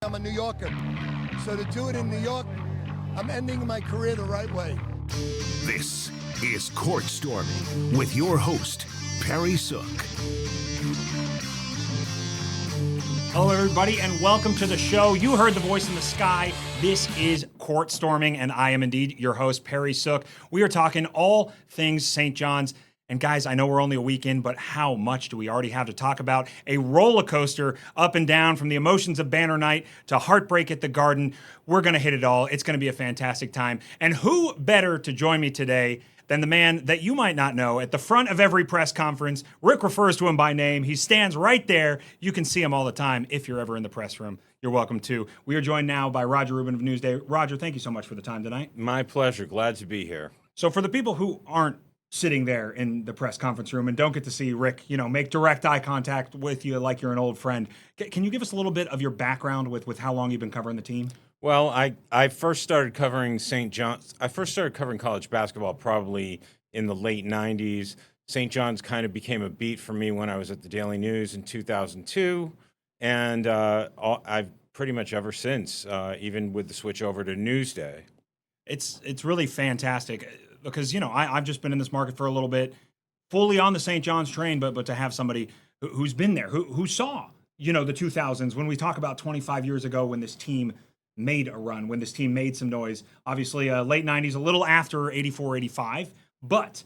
I'm a New Yorker. So to do it in New York, I'm ending my career the right way. This is Court Storming with your host, Perry Sook. Hello, everybody, and welcome to the show. You heard the voice in the sky. This is Court Storming, and I am indeed your host, Perry Sook. We are talking all things St. John's. And guys, I know we're only a week in, but how much do we already have to talk about? A roller coaster up and down from the emotions of Banner Night to heartbreak at the Garden. We're going to hit it all. It's going to be a fantastic time. And who better to join me today than the man that you might not know at the front of every press conference? Rick refers to him by name. He stands right there. You can see him all the time if you're ever in the press room. You're welcome to. We are joined now by Roger Rubin of Newsday. Roger, thank you so much for the time tonight. My pleasure. Glad to be here. So for the people who aren't sitting there in the press conference room and don't get to see Rick, make direct eye contact with you like you're an old friend, can you give us a little bit of your background with how long you've been covering the team? Well, I first started covering St. John's. I first started covering college basketball probably in the late 90s. St. John's kind of became a beat for me when I was at the Daily News in 2002. And I've pretty much ever since, even with the switch over to Newsday. It's really fantastic because, I've just been in this market for a little bit, fully on the St. John's train, but to have somebody who's been there, who saw, the 2000s, when we talk about 25 years ago when this team made a run, when this team made some noise, obviously late 90s, a little after 84, 85, but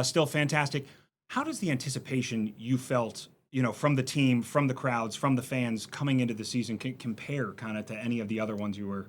still fantastic. How does the anticipation you felt, from the team, from the crowds, from the fans coming into the season compare kind of to any of the other ones you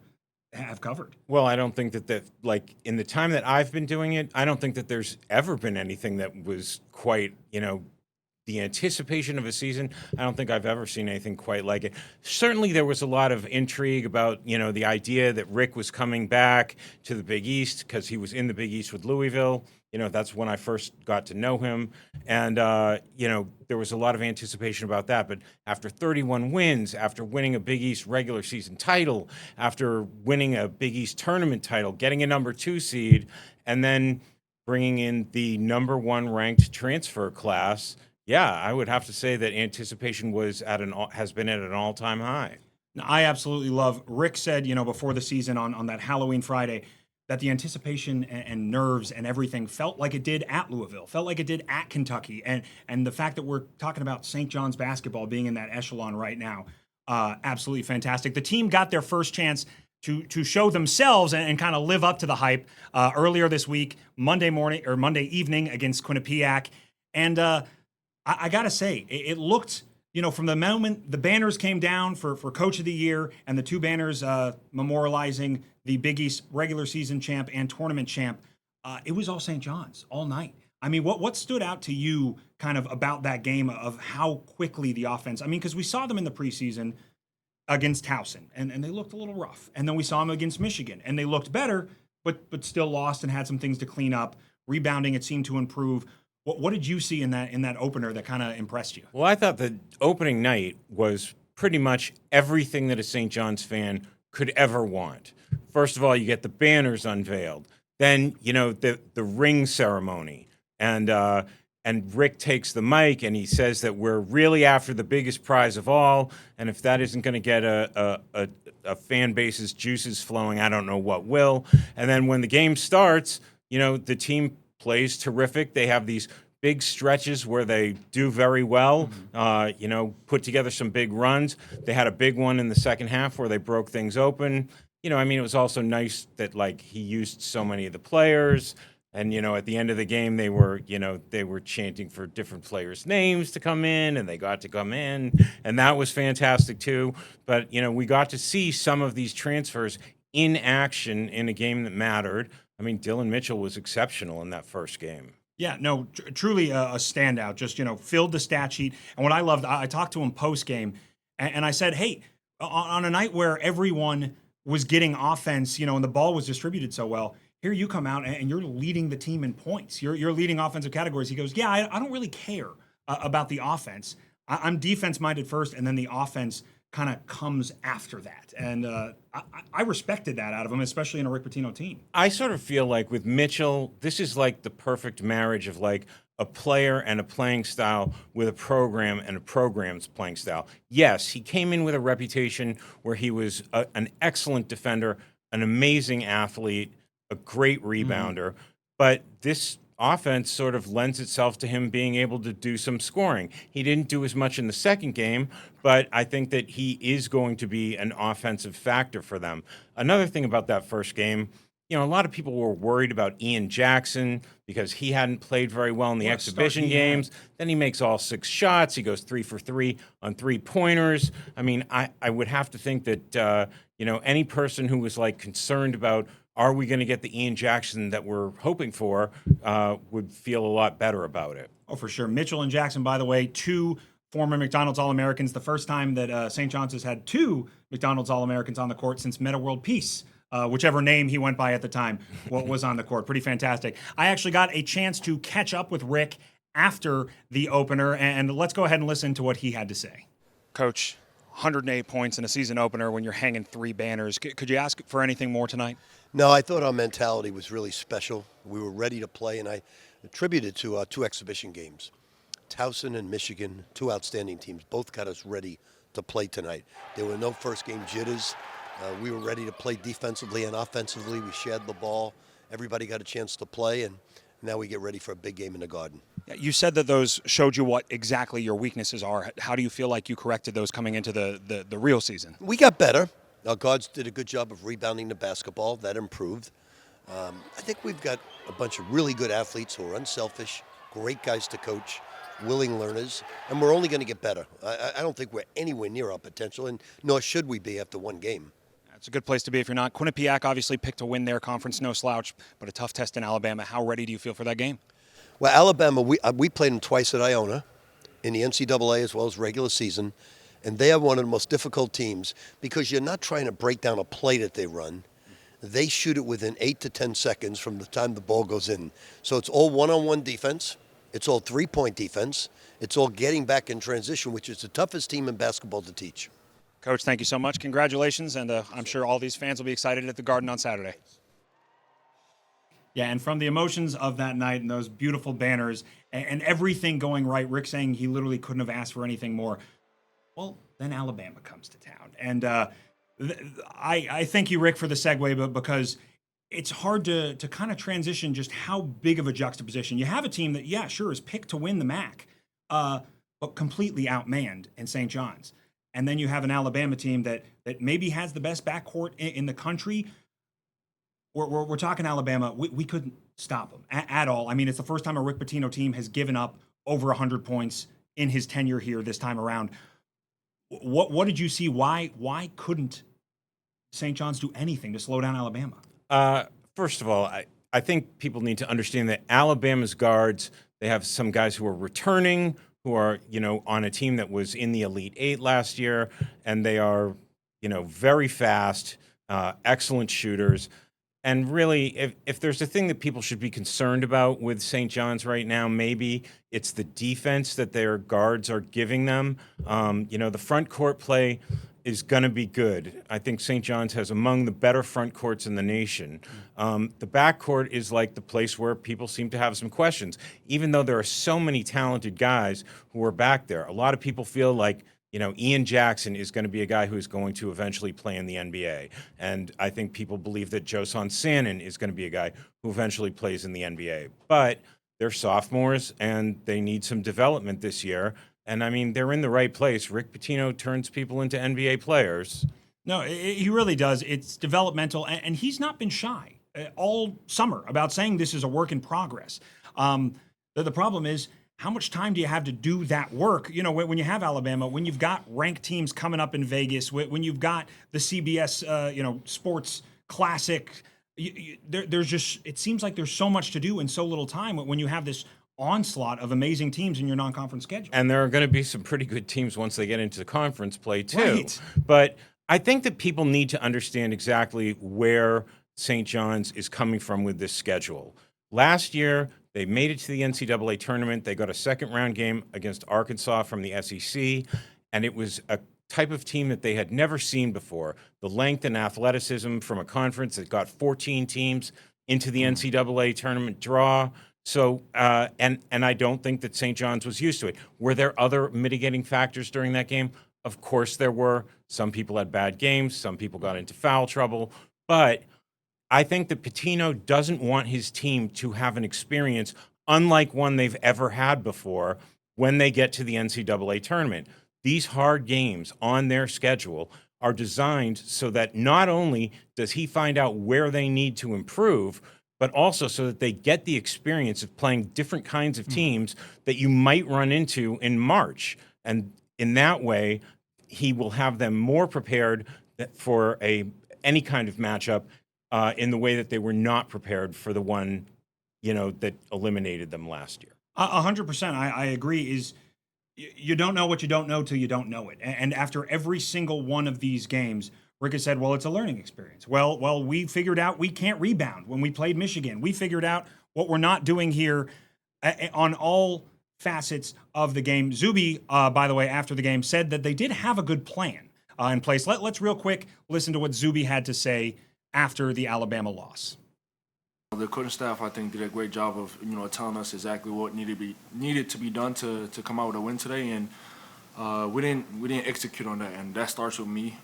have covered? Well, I don't think that like in the time that I've been doing it, I don't think that there's ever been anything that was quite, the anticipation of a season. I don't think I've ever seen anything quite like it. Certainly there was a lot of intrigue about, the idea that Rick was coming back to the Big East because he was in the Big East with Louisville. That's when I first got to know him. And, there was a lot of anticipation about that. But after 31 wins, after winning a Big East regular season title, after winning a Big East tournament title, getting a number 2 seed, and then bringing in the number 1 ranked transfer class, yeah, I would have to say that anticipation has been at an all-time high. I absolutely love. Rick said, before the season on that Halloween Friday, that the anticipation and nerves and everything felt like it did at Louisville, felt like it did at Kentucky. And the fact that we're talking about St. John's basketball being in that echelon right now, absolutely fantastic. The team got their first chance to show themselves and kind of live up to the hype earlier this week, Monday evening against Quinnipiac. And I got to say, it looked, from the moment the banners came down for Coach of the Year and the 2 banners memorializing the Big East regular season champ and tournament champ, it was all St. John's all night. I mean, what stood out to you kind of about that game of how quickly the offense, because we saw them in the preseason against Towson, and they looked a little rough. And then we saw them against Michigan, and they looked better, but still lost and had some things to clean up. Rebounding, it seemed to improve. What did you see in that opener that kind of impressed you? Well, I thought the opening night was pretty much everything that a St. John's fan could ever want. First of all, you get the banners unveiled. Then, the ring ceremony. And Rick takes the mic and he says that we're really after the biggest prize of all. And if that isn't going to get a fan base's juices flowing, I don't know what will. And then when the game starts, the team plays terrific. They have these big stretches where they do very well, put together some big runs. They had a big one in the second half where they broke things open. It was also nice that, he used so many of the players. And, at the end of the game, they were chanting for different players' names to come in, and they got to come in. And that was fantastic, too. But, we got to see some of these transfers in action in a game that mattered. Dylan Mitchell was exceptional in that first game. Yeah, no, truly a standout. Just, filled the stat sheet. And what I loved, I talked to him post-game, and I said, hey, on a night where everyone was getting offense, and the ball was distributed so well, here you come out and you're leading the team in points. You're leading offensive categories. He goes, yeah, I don't really care about the offense. I'm defense-minded first, and then the offense kind of comes after that. And I respected that out of him, especially in a Rick Pitino team. I sort of feel like with Mitchell, this is like the perfect marriage of a player and a playing style with a program and a program's playing style. Yes, he came in with a reputation where he was an excellent defender, an amazing athlete, a great rebounder, but this offense sort of lends itself to him being able to do some scoring. He didn't do as much in the second game, but I think that he is going to be an offensive factor for them. Another thing about that first game, a lot of people were worried about Ian Jackson because he hadn't played very well in the exhibition games. Then he makes all 6 shots. He goes 3 for 3 on 3-pointers. I mean, I would have to think that, any person who was concerned about are we going to get the Ian Jackson that we're hoping for would feel a lot better about it. Oh, for sure. Mitchell and Jackson, by the way, 2 former McDonald's All-Americans. The first time that St. John's has had 2 McDonald's All-Americans on the court since Meta World Peace. Whichever name he went by at the time, what was on the court. Pretty fantastic. I actually got a chance to catch up with Rick after the opener, and let's go ahead and listen to what he had to say. Coach, 108 points in a season opener when you're hanging 3 banners. Could you ask for anything more tonight? No, I thought our mentality was really special. We were ready to play, and I attribute it to 2 exhibition games. Towson and Michigan, 2 outstanding teams, both got us ready to play tonight. There were no first-game jitters. We were ready to play defensively and offensively. We shared the ball. Everybody got a chance to play, and now we get ready for a big game in the Garden. You said that those showed you what exactly your weaknesses are. How do you feel like you corrected those coming into the real season? We got better. Our guards did a good job of rebounding the basketball. That improved. I think we've got a bunch of really good athletes who are unselfish, great guys to coach, willing learners, and we're only going to get better. I don't think we're anywhere near our potential, and nor should we be after 1 game. It's a good place to be if you're not. Quinnipiac obviously picked to win their conference, no slouch, but a tough test in Alabama. How ready do you feel for that game? Well, Alabama, we played them twice at Iona in the NCAA as well as regular season, and they are one of the most difficult teams because you're not trying to break down a play that they run. They shoot it within 8 to 10 seconds from the time the ball goes in. So it's all one-on-one defense. It's all 3-point defense. It's all getting back in transition, which is the toughest team in basketball to teach. Coach, thank you so much. Congratulations, and I'm sure all these fans will be excited at the Garden on Saturday. Yeah, and from the emotions of that night and those beautiful banners and everything going right, Rick saying he literally couldn't have asked for anything more. Well, then Alabama comes to town. And I thank you, Rick, for the segue, but because it's hard to kind of transition just how big of a juxtaposition. You have a team that, yeah, sure, is picked to win the MAAC, but completely outmanned in St. John's. And then you have an Alabama team that maybe has the best backcourt in the country. We're talking Alabama. We couldn't stop them at all. I mean, it's the first time a Rick Pitino team has given up over 100 points in his tenure here this time around. What did you see? Why couldn't St. John's do anything to slow down Alabama? First of all, I think people need to understand that Alabama's guards, they have some guys who are returning, who are, on a team that was in the Elite 8 last year, and they are, very fast, excellent shooters. And really, if there's a thing that people should be concerned about with St. John's right now, maybe it's the defense that their guards are giving them. The front court play is going to be good. I think St. John's has among the better front courts in the nation. The back court is like the place where people seem to have some questions, even though there are so many talented guys who are back there. A lot of people feel like, Ian Jackson is going to be a guy who is going to eventually play in the NBA. And I think people believe that Joson Sannon is going to be a guy who eventually plays in the NBA. But they're sophomores, and they need some development this year. And, I mean, they're in the right place. Rick Pitino turns people into NBA players. No, he really does. It's developmental, and he's not been shy all summer about saying this is a work in progress. The problem is, how much time do you have to do that work? When you have Alabama, when you've got ranked teams coming up in Vegas, when you've got the CBS, Sports Classic, there's just, it seems like there's so much to do in so little time when you have this onslaught of amazing teams in your non-conference schedule. And there are going to be some pretty good teams once they get into the conference play, too. Right. But I think that people need to understand exactly where St. John's is coming from with this schedule. Last year, they made it to the NCAA tournament. They got a second-round game against Arkansas from the SEC, and it was a type of team that they had never seen before. The length and athleticism from a conference that got 14 teams into the NCAA tournament draw. So, and I don't think that St. John's was used to it. Were there other mitigating factors during that game? Of course there were. Some people had bad games. Some people got into foul trouble. But I think that Pitino doesn't want his team to have an experience unlike one they've ever had before when they get to the NCAA tournament. These hard games on their schedule are designed so that not only does he find out where they need to improve, but also so that they get the experience of playing different kinds of teams that you might run into in March. And in that way, he will have them more prepared for any kind of matchup in the way that they were not prepared for the one, that eliminated them last year. 100%. I agree. Is you don't know what you don't know till you don't know it. And after every single one of these games, Rick has said, well, it's a learning experience. Well, we figured out we can't rebound when we played Michigan. We figured out what we're not doing here on all facets of the game. Zuby, by the way, after the game said that they did have a good plan in place. Let's real quick listen to what Zuby had to say after the Alabama loss. The coaching staff, I think, did a great job of telling us exactly what needed to be done to come out with a win today, and we didn't execute on that, and that starts with me.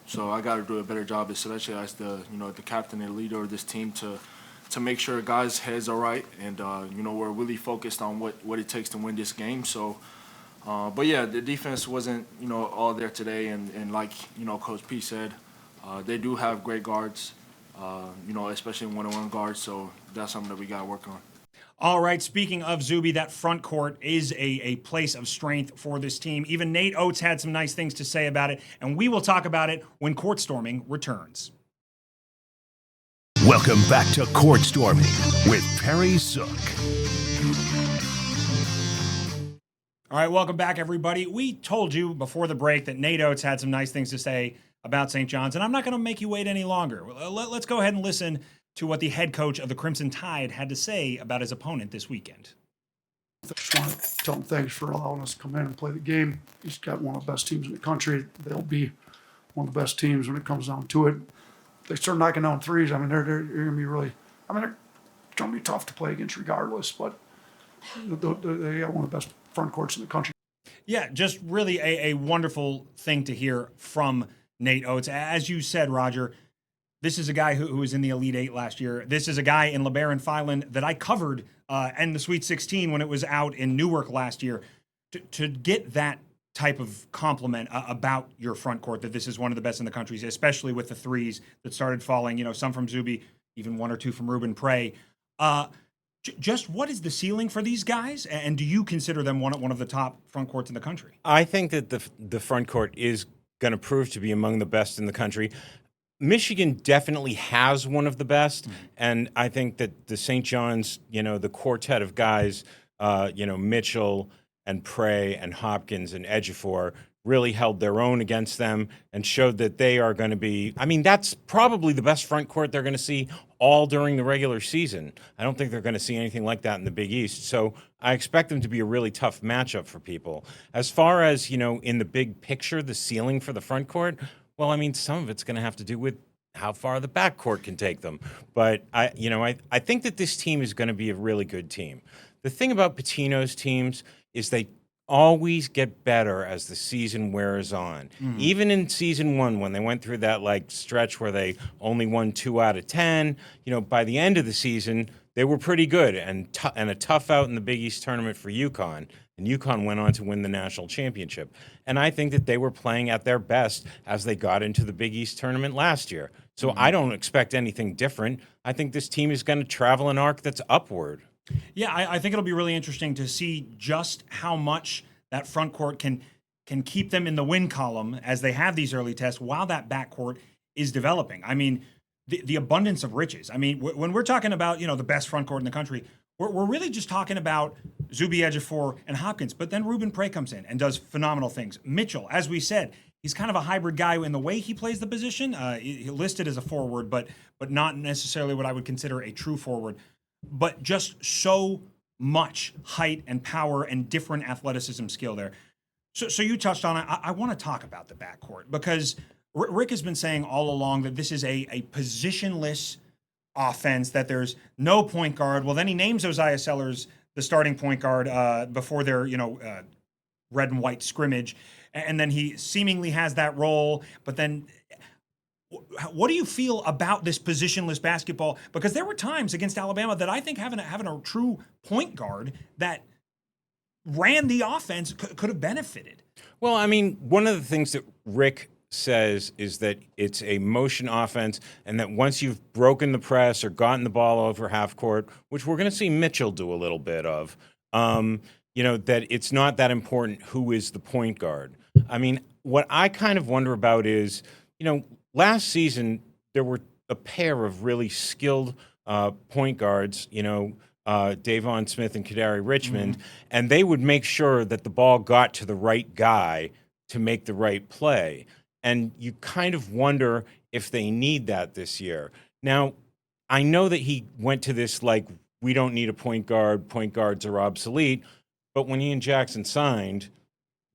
So I got to do a better job, especially as the captain and leader of this team, to make sure guys' heads are right, and we're really focused on what it takes to win this game. So, but yeah, the defense wasn't all there today, and like Coach P said, they do have great guards. Especially one-on-one guards, so that's something that we got to work on. All right, speaking of Zuby, that front court is a place of strength for this team. Even Nate Oates had some nice things to say about it, and we will talk about it when Court Storming returns. Welcome back to Court Storming with Perry Sook. All right, welcome back, everybody. We told you before the break that Nate Oates had some nice things to say about St. John's, and I'm not going to make you wait any longer. Let's go ahead and listen to what the head coach of the Crimson Tide had to say about his opponent this weekend. I just want to tell him thanks for allowing us to come in and play the game. He's got one of the best teams in the country. They'll be one of the best teams when it comes down to it. They start knocking down threes. I mean, they're going to be really. I mean, it's going to be tough to play against regardless. But they got one of the best front courts in the country. Yeah, just really a wonderful thing to hear from Nate Oates. As you said, Roger, this is a guy who was in the Elite Eight last year. This is a guy in LeBaron Filan that I covered in the Sweet 16 when it was out in Newark last year. To get that type of compliment about your front court, that this is one of the best in the country, especially with the threes that started falling, some from Zuby, even one or two from Rubin Prey. Just what is the ceiling for these guys, and do you consider them one of the top front courts in the country? I think that the front court is going to prove to be among the best in the country. Michigan definitely has one of the best, and I think that the St. John's, the quartet of guys, Mitchell and Prey and Hopkins and Ejiofor really held their own against them and showed that they are going to be, that's probably the best front court they're going to see all during the regular season. I don't think they're going to see anything like that in the Big East. So I expect them to be a really tough matchup for people. As far as, in the big picture, the ceiling for the front court, well, some of it's going to have to do with how far the backcourt can take them. But I think that this team is going to be a really good team. The thing about Pitino's teams is they always get better as the season wears on. Even in season one, when they went through that stretch where they only won 2 out of 10, by the end of the season, they were pretty good and a tough out in the Big East tournament for UConn. And UConn went on to win the national championship. And I think that they were playing at their best as they got into the Big East tournament last year. So I don't expect anything different. I think this team is going to travel an arc that's upward. Yeah, I think it'll be really interesting to see just how much that front court can keep them in the win column as they have these early tests while that backcourt is developing. The abundance of riches. When we're talking about, the best front court in the country, we're really just talking about Zuby, Ejiofor, and Hopkins. But then Rubin Prey comes in and does phenomenal things. Mitchell, as we said, he's kind of a hybrid guy in the way he plays the position. He listed as a forward, but not necessarily what I would consider a true forward. But just so much height and power and different athleticism skill there. So you touched on it. I want to talk about the backcourt because Rick has been saying all along that this is a positionless offense that there's no point guard. Well, then he names Josiah Sellers the starting point guard before their red and white scrimmage, and then he seemingly has that role. But then, what do you feel about this positionless basketball? Because there were times against Alabama that I think having a true point guard that ran the offense could have benefited. Well, I mean, one of the things that Rick says is that it's a motion offense, and that once you've broken the press or gotten the ball over half court, which we're going to see Mitchell do a little bit of, that it's not that important who is the point guard. I mean, what I kind of wonder about is, last season there were a pair of really skilled point guards, Davon Smith and Kadari Richmond, and they would make sure that the ball got to the right guy to make the right play. And you kind of wonder if they need that this year. Now, I know that he went to this we don't need a point guards are obsolete. But when he and Jackson signed,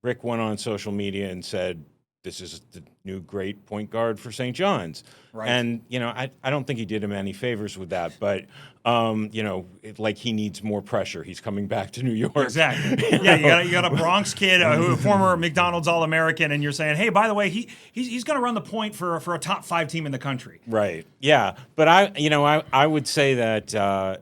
Rick went on social media and said, this is the new great point guard for St. John's. Right. And, I don't think he did him any favors with that, but, he needs more pressure. He's coming back to New York. Exactly. Yeah, you got a Bronx kid, who former McDonald's All-American, and you're saying, hey, by the way, he's going to run the point for a top 5 team in the country. Right. Yeah. But I would say that,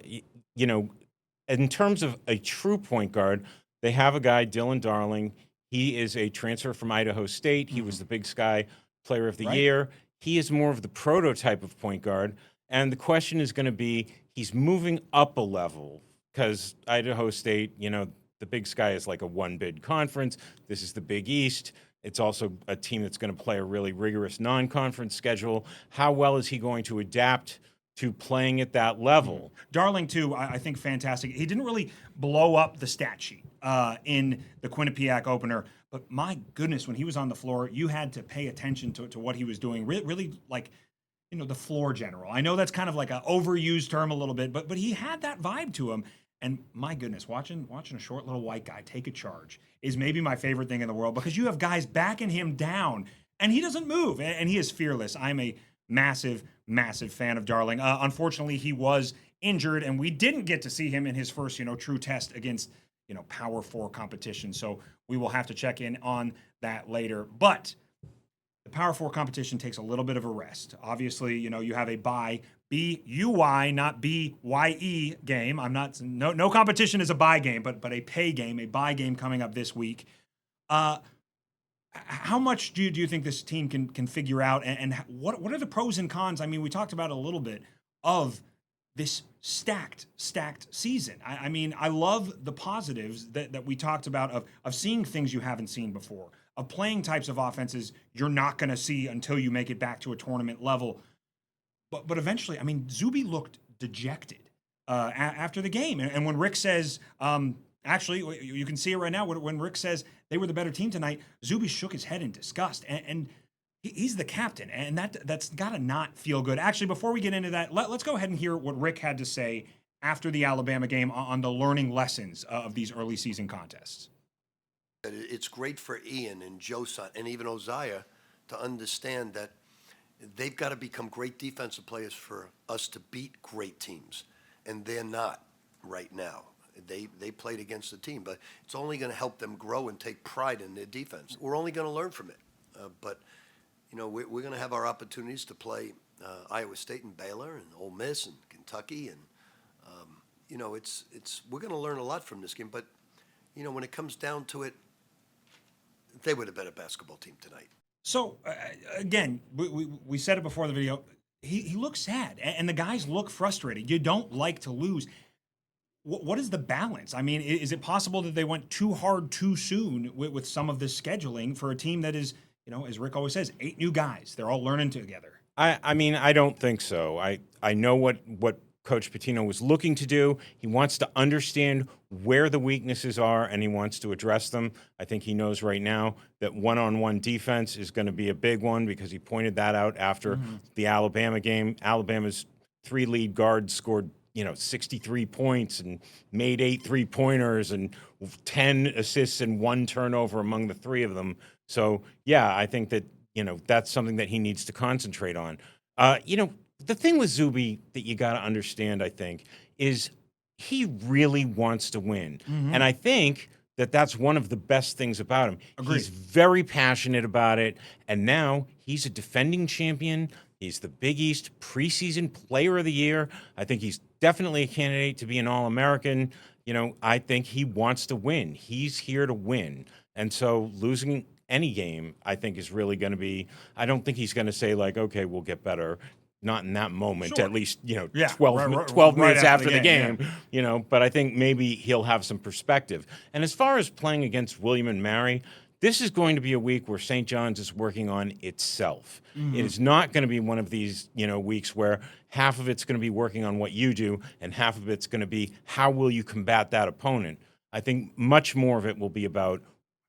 in terms of a true point guard, they have a guy, Dylan Darling. He is a transfer from Idaho State. He was the Big Sky Player of the Year. He is more of the prototype of point guard. And the question is going to be, he's moving up a level because Idaho State, the Big Sky is like a one-bid conference. This is the Big East. It's also a team that's going to play a really rigorous non-conference schedule. How well is he going to adapt to playing at that level? Darling, too, I think fantastic. He didn't really blow up the stat sheet in the Quinnipiac opener, but my goodness, when he was on the floor, you had to pay attention to what he was doing. Really, the floor general. I know that's kind of like an overused term a little bit, but he had that vibe to him. And my goodness, watching a short little white guy take a charge is maybe my favorite thing in the world, because you have guys backing him down, and he doesn't move, and he is fearless. I'm a massive fan of Darling. Unfortunately, he was injured, and we didn't get to see him in his first, true test against, Power 4 competition. So we will have to check in on that later. But the Power 4 competition takes a little bit of a rest. Obviously, you have a bye, B-U-Y, not B-Y-E game. No competition is a bye game, but a pay game, a bye game coming up this week. How much do you think this team can figure out, and what are the pros and cons? I mean, we talked about it a little bit of this stacked season. I love the positives that we talked about of seeing things you haven't seen before, of playing types of offenses you're not going to see until you make it back to a tournament level. But eventually, Zuby looked dejected after the game, and when Rick says, actually, you can see it right now. When Rick says they were the better team tonight, Zuby shook his head in disgust, and he's the captain, and that's got to not feel good. Actually, before we get into that, let's go ahead and hear what Rick had to say after the Alabama game on the learning lessons of these early season contests. It's great for Ian and Josan and even Oziah to understand that they've got to become great defensive players for us to beat great teams, and they're not right now. They played against the team, but it's only going to help them grow and take pride in their defense. We're only going to learn from it. But we're going to have our opportunities to play Iowa State and Baylor and Ole Miss and Kentucky, and we're going to learn a lot from this game. But when it comes down to it, they were the better basketball team tonight. So again, we said it before the video. He looks sad, and the guys look frustrated. You don't like to lose. What is the balance? Is it possible that they went too hard too soon with some of this scheduling for a team that is, as Rick always says, 8 new guys? They're all learning together. I don't think so. I know what Coach Pitino was looking to do. He wants to understand where the weaknesses are, and he wants to address them. I think he knows right now that one-on-one defense is going to be a big one, because he pointed that out after the Alabama game. Alabama's 3 lead guards scored 63 points and made 8 3-pointers and 10 assists and 1 turnover among the 3 of them. So, yeah, I think that, that's something that he needs to concentrate on. the thing with Zuby that you got to understand, I think, is he really wants to win. And I think that that's one of the best things about him. Agreed. He's very passionate about it. And now he's a defending champion. He's the Big East preseason player of the year. I think he's definitely a candidate to be an All-American. You know, I think he wants to win. He's here to win. And so losing any game, I think, is really going to be, I don't think he's going to say, like, okay, we'll get better. Not in that moment, Sure. at least, you know, Yeah, 12 right minutes after after the the game, game, you know, but I think maybe he'll have some perspective. And as far as playing against William and Mary, this is going to be a week where St. John's is working on itself. It is not going to be one of these, you know, weeks where half of it's going to be working on what you do and half of it's going to be how will you combat that opponent. I think much more of it will be about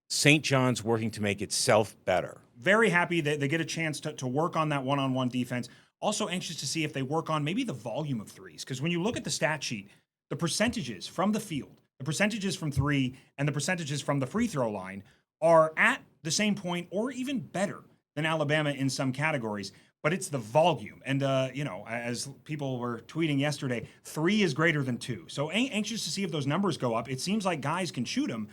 St. John's working to make itself better. Very happy that they get a chance to work on that one-on-one defense. Also anxious to see if they work on maybe the volume of threes. Because when you look at the stat sheet, the percentages from the field, the percentages from three, and the percentages from the free throw line are at the same point or even better than Alabama in some categories. But it's the volume. And, you know, as people were tweeting yesterday, 3 is greater than 2. So anxious to see if those numbers go up. It seems like guys can shoot them.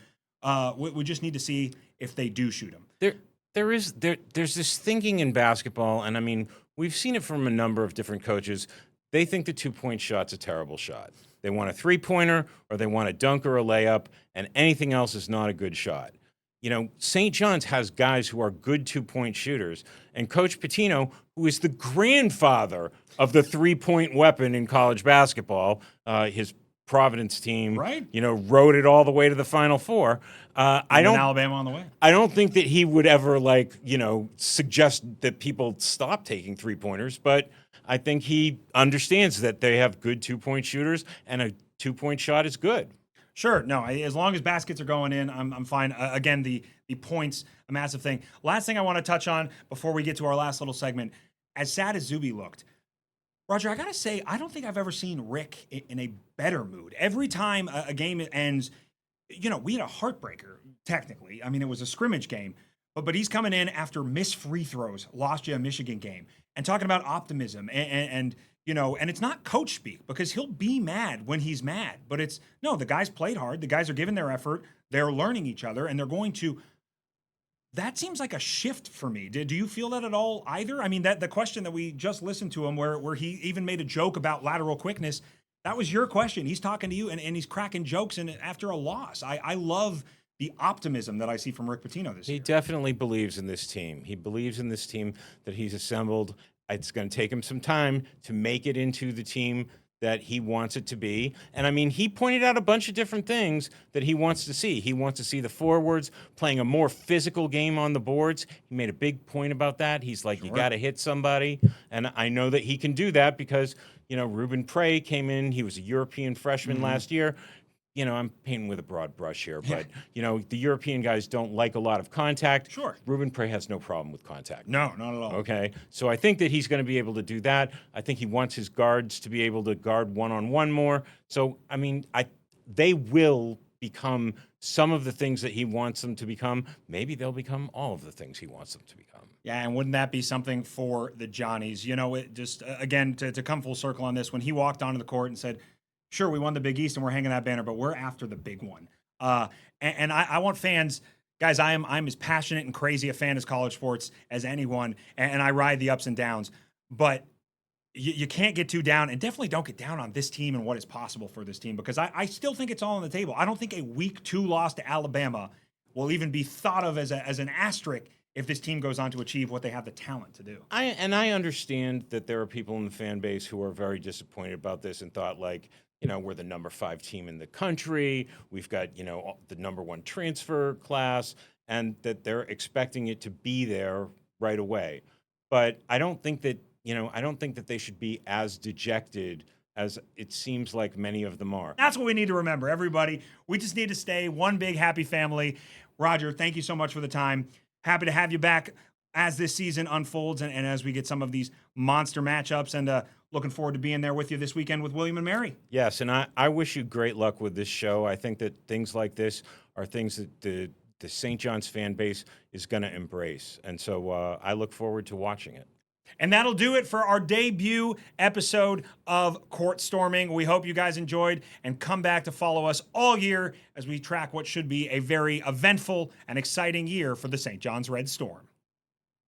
We just need to see if they do shoot them. There's this thinking in basketball, and I mean, we've seen it from a number of different coaches. They think the 2-point shot's a terrible shot. They want a 3-pointer, or they want a dunk or a layup, and anything else is not a good shot. You know, St. John's has guys who are good 2-point shooters, and Coach Pitino, who is the grandfather of the 3-point weapon in college basketball, his Providence team, Right. you know, rode it all the way to the Final Four. Alabama on the way. I don't think that he would ever, like, you know, suggest that people stop taking 3-pointers, but I think he understands that they have good 2-point shooters, and a 2-point shot is good. Sure. No, as long as baskets are going in, I'm fine. Again, the points, a massive thing. Last thing I want to touch on before we get to our last little segment, as sad as Zuby looked, Roger, I got to say, I don't think I've ever seen Rick in a better mood. Every time a game ends, you know, we had a heartbreaker, technically. I mean, it was a scrimmage game, but he's coming in after missed free throws, lost you a Michigan game, and talking about optimism and you know, and it's not coach speak because he'll be mad when he's mad, but it's, no, the guys played hard. The guys are giving their effort. They're learning each other, and they're going to. That seems like a shift for me. Do you feel that at all either? I mean, that the question that we just listened to him where he even made a joke about lateral quickness, that was your question. He's talking to you and he's cracking jokes and after a loss. I love the optimism that I see from Rick Pitino this year. He definitely believes in this team. He believes in this team that he's assembled. It's going to take him some time to make it into the team that he wants it to be. And I mean, he pointed out a bunch of different things that he wants to see. He wants to see the forwards playing a more physical game on the boards. He made a big point about that. He's like, you got to hit somebody. And I know that he can do that because, you know, Rubin Prey came in. He was a European freshman last year. You know, I'm painting with a broad brush here, but, you know, the European guys don't like a lot of contact. Sure. Rubin Prey has no problem with contact. No, not at all. Okay, so I think that he's going to be able to do that. I think he wants his guards to be able to guard one-on-one more. So, I mean, they will become some of the things that he wants them to become. Maybe they'll become all of the things he wants them to become. Yeah, and wouldn't that be something for the Johnnies? You know, it just, again, to come full circle on this, when he walked onto the court and said, sure, we won the Big East and we're hanging that banner, but we're after the big one. And I want fans, guys, I'm as passionate and crazy a fan as college sports as anyone, and I ride the ups and downs. But you can't get too down, and definitely don't get down on this team and what is possible for this team, because I still think it's all on the table. I don't think a week 2 loss to Alabama will even be thought of as an asterisk if this team goes on to achieve what they have the talent to do. I understand that there are people in the fan base who are very disappointed about this and thought, like, you know, we're the number 5 team in the country. We've got, you know, the number 1 transfer class, and that they're expecting it to be there right away. But I don't think that, you know, they should be as dejected as it seems like many of them are. That's what we need to remember, everybody. We just need to stay one big happy family. Roger, thank you so much for the time. Happy to have you back as this season unfolds and as we get some of these monster matchups, and looking forward to being there with you this weekend with William and Mary. Yes, and I wish you great luck with this show. I think that things like this are things that the St. John's fan base is going to embrace. And so I look forward to watching it. And that'll do it for our debut episode of Court Storming. We hope you guys enjoyed and come back to follow us all year as we track what should be a very eventful and exciting year for the St. John's Red Storm.